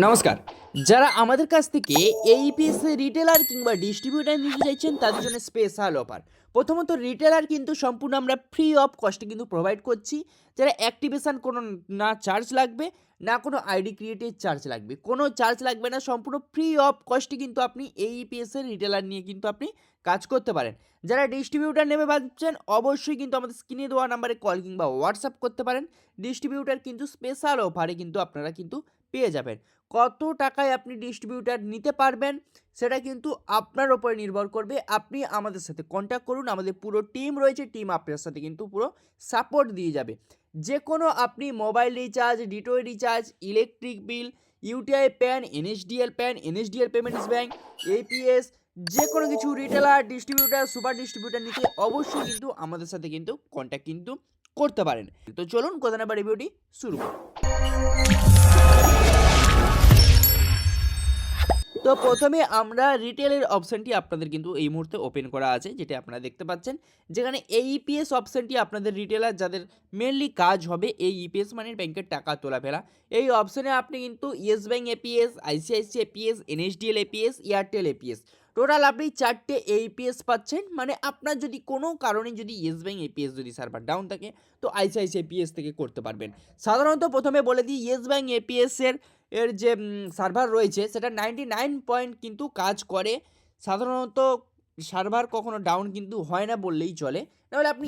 নমস্কার। যারা আমাদের কাছ থেকে এইপিএস রিটেলার কিংবা ডিস্ট্রিবিউটর নিতে চাইছেন তাদের জন্য স্পেশাল অফার। প্রথমত রিটেলার কিন্তু সম্পূর্ণ আমরা ফ্রি অফ কস্টে কিন্তু প্রোভাইড করছি। যারা অ্যাক্টিভেশন কোনো না চার্জ লাগবে, না কোনো আইডি ক্রিয়েটের চার্জ লাগবে। কোনো চার্জ লাগবে না, সম্পূর্ণ ফ্রি অফ কস্টে কিন্তু আপনি এইপিএস রিটেলার নিয়ে কিন্তু আপনি কাজ করতে পারেন। যারা ডিস্ট্রিবিউটর নেবে ভাবছেন অবশ্যই কিন্তু আমাদের স্ক্রিনে দেওয়া নাম্বারে কল কিংবা হোয়াটসঅ্যাপ করতে পারেন। ডিস্ট্রিবিউটর কিন্তু স্পেশাল অফারে কিন্তু আপনারা কিন্তু পেয়ে যাবেন। কত টাকায় আপনি ডিস্ট্রিবিউটার নিতে পারবেন সেটা কিন্তু আপনার উপরে নির্ভর করবে। আপনি আমাদের সাথে কন্ট্যাক্ট করুন, আমাদের পুরো টিম রয়েছে, টিম আপনার সাথে কিন্তু পুরো সাপোর্ট দিয়ে যাবে। যে কোনো আপনি মোবাইল রিচার্জ, ডিটোয় recharge, electric bill, UTI PAN, NSDL PAN, NSDL payments bank, APS, যে কোনো কিছু রিটেলার, ডিস্ট্রিবিউটার, সুপার ডিস্ট্রিবিউটার নিতে অবশ্যই কিন্তু আমাদের সাথে কিন্তু কন্ট্যাক্ট কিন্তু করতে পারেন। তো চলুন কথা না বাড়ি ভিডিওটি শুরু করুন। তো প্রথমে আমরা রিটেলের অপশানটি আপনাদের কিন্তু এই মুহূর্তে ওপেন করা আছে, যেটা আপনারা দেখতে পাচ্ছেন, যেখানে এইপিএস অপশানটি আপনাদের রিটেলার যাদের মেনলি কাজ হবে এই ইপিএস মানে ব্যাংকের টাকা তোলা ফেলা, এই অপশানে আপনি কিন্তু yes bank APS, ICICI APS, NSDL APS, Airtel APS, total আপনি 4টে এইপিএস পাচ্ছেন। মানে আপনার যদি কোনো কারণে যদি ইয়েস ব্যাংক এপিএস যদি সার্ভার ডাউন থাকে তো আইসিআইসি এপিএস থেকে করতে পারবেন। সাধারণত প্রথমে বলে দিই, ইয়েস ব্যাংক এপিএসের যে সার্ভার রয়েছে সেটা 99 পয়েন্ট কিন্তু কাজ করে। সাধারণত সার্ভার কখনো ডাউন কিন্তু হয় না বললেই চলে। নাহলে আপনি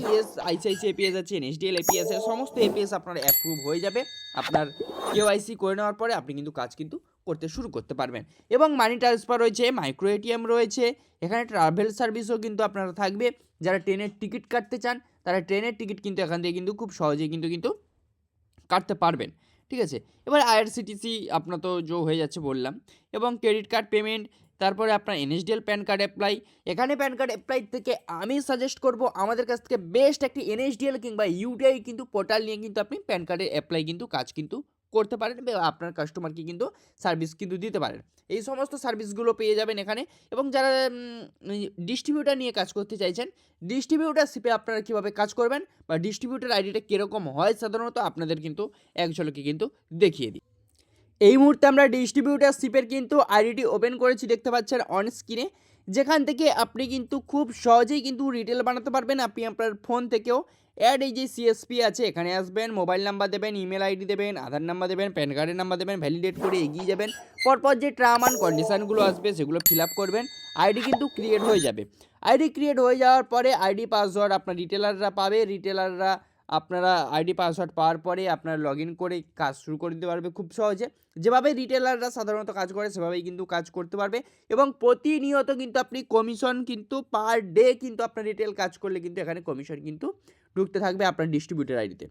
আইসিআইসি এপিএস আছে, এনএসডিএল এপিএস আছে, সমস্ত এপিএস আপনার অ্যাপ্রুভ হয়ে যাবে। আপনার কেওয়াইসি করে নেওয়ার পরে আপনি কিন্তু কাজ কিন্তু করতে শুরু করতে পারবেন। এবং মানি ট্রান্সফার রয়েছে, মাইক্রো এটিএম রয়েছে, এখানে ট্রাভেল সার্ভিসও কিন্তু আপনারা থাকবে। যারা ট্রেনের টিকিট কাটতে চান তারা ট্রেনের টিকিট কিন্তু এখান থেকে কিন্তু খুব সহজেই কিন্তু কাটতে পারবেন। ঠিক আছে? এবার আইআরসিটিসি আপনার তো হয়ে যাচ্ছে বললাম, এবং ক্রেডিট কার্ড পেমেন্ট, তারপরে আপনার এনএসডিএল প্যান কার্ড অ্যাপ্লাই। এখানে প্যান কার্ড অ্যাপ্লাই থেকে আমি সাজেস্ট করব আমাদের কাছ থেকে বেস্ট একটি এনএসডিএল কিংবা ইউটিআই কিন্তু পোর্টাল নিয়ে কিন্তু আপনি প্যান কার্ডের অ্যাপ্লাই কিন্তু কাজ কিন্তু করতে পারেন বা আপনার কাস্টমারকে কিন্তু সার্ভিস কিন্তু দিতে পারেন। এই সমস্ত সার্ভিসগুলো পেয়ে যাবেন এখানে। এবং যারা ডিস্ট্রিবিউটার নিয়ে কাজ করতে চাইছেন, ডিস্ট্রিবিউটারশিপে আপনারা কীভাবে কাজ করবেন বা ডিস্ট্রিবিউটার আইডিটা কীরকম হয় সাধারণত আপনাদের কিন্তু এক ঝলকে কিন্তু দেখিয়ে দিই। এই মুহূর্তে আমরা ডিস্ট্রিবিউটারশিপের কিন্তু আইডিটি ওপেন করেছি, দেখতে পাচ্ছেন অন স্ক্রিনে, যেখান থেকে আপনি কিন্তু খুব সহজেই কিন্তু রিটেল বানাতে পারবেন। আপনি আপনার ফোন থেকেও এই যে সিএসপি আছে এখানে আসবেন, মোবাইল নাম্বার দেবেন, ইমেল আইডি দেবেন, আধার নাম্বার দেবেন, প্যান কার্ডের নাম্বার দেবেন, ভ্যালিডেট করে এগিয়ে যাবেন। পরপর যে টার্ম অ্যান্ড কন্ডিশানগুলো আসবে সেগুলো ফিল আপ করবেন, আইডি কিন্তু ক্রিয়েট হয়ে যাবে। আইডি ক্রিয়েট হয়ে যাওয়ার পরে আইডি পাসওয়ার্ড আপনার রিটেলাররা পাবে। রিটেলাররা আপনারা আইডি পাসওয়ার্ড পাওয়ার পরে আপনারা লগ ইন করে কাজ শুরু করে দিতে পারবে খুব সহজে। যেভাবে রিটেলাররা সাধারণত কাজ করে সেভাবেই কিন্তু কাজ করতে পারবে। এবং প্রতিনিয়ত কিন্তু আপনি কমিশন কিন্তু পার ডে কিন্তু আপনার রিটেল কাজ করলে কিন্তু এখানে কমিশন কিন্তু ঢুকতে থাকবে আপনার ডিস্ট্রিবিউটার আইডিতে।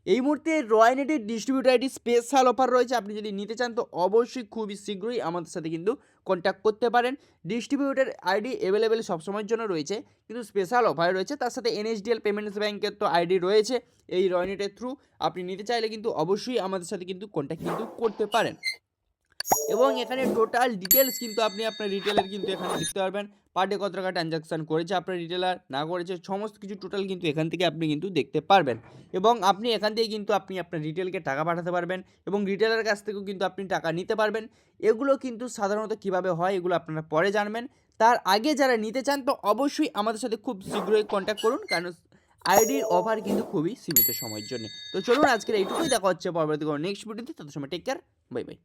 এই মুহূর্তে রয়্যালনেটের ডিস্ট্রিবিউটার আইডি স্পেশাল অফার রয়েছে, আপনি যদি নিতে চান তো অবশ্যই খুবই শীঘ্রই আমাদের সাথে কিন্তু কন্ট্যাক্ট করতে পারেন। ডিস্ট্রিবিউটার আইডি অ্যাভেলেবেল সবসময়ের জন্য রয়েছে, কিন্তু স্পেশাল অফার রয়েছে। তার সাথে এনএসডিএল পেমেন্টস ব্যাঙ্কের তো আইডি রয়েছে এই রয়্যালনেটের থ্রু। আপনি নিতে চাইলে কিন্তু অবশ্যই আমাদের সাথে কিন্তু কন্ট্যাক্ট কিন্তু করতে পারেন। এবং এখানে টোটাল ডিটেলস কিন্তু আপনি আপনার রিটেলের কিন্তু এখানে দেখতে পারবেন। পার ডে কত টাকা ট্রানজাকশান করেছে আপনার রিটেলার, না করেছে, সমস্ত কিছু টোটাল কিন্তু এখান থেকে আপনি কিন্তু দেখতে পারবেন। এবং আপনি এখান থেকে কিন্তু আপনি আপনার রিটেলকে টাকা পাঠাতে পারবেন এবং রিটেলার কাছ থেকেও কিন্তু আপনি টাকা নিতে পারবেন। এগুলো কিন্তু সাধারণত কীভাবে হয় এগুলো আপনারা পরে জানবেন। তার আগে যারা নিতে চান তো অবশ্যই আমাদের সাথে খুব শীঘ্রই কন্ট্যাক্ট করুন, কারণ আইডির অফার কিন্তু খুবই সীমিত সময়ের জন্য। তো চলুন আজকের এইটুকুই, দেখা হচ্ছে পরবর্তী কোনো নেক্সট ভিডিওতে। তত সময় টেক কেয়ার, বাই বাই।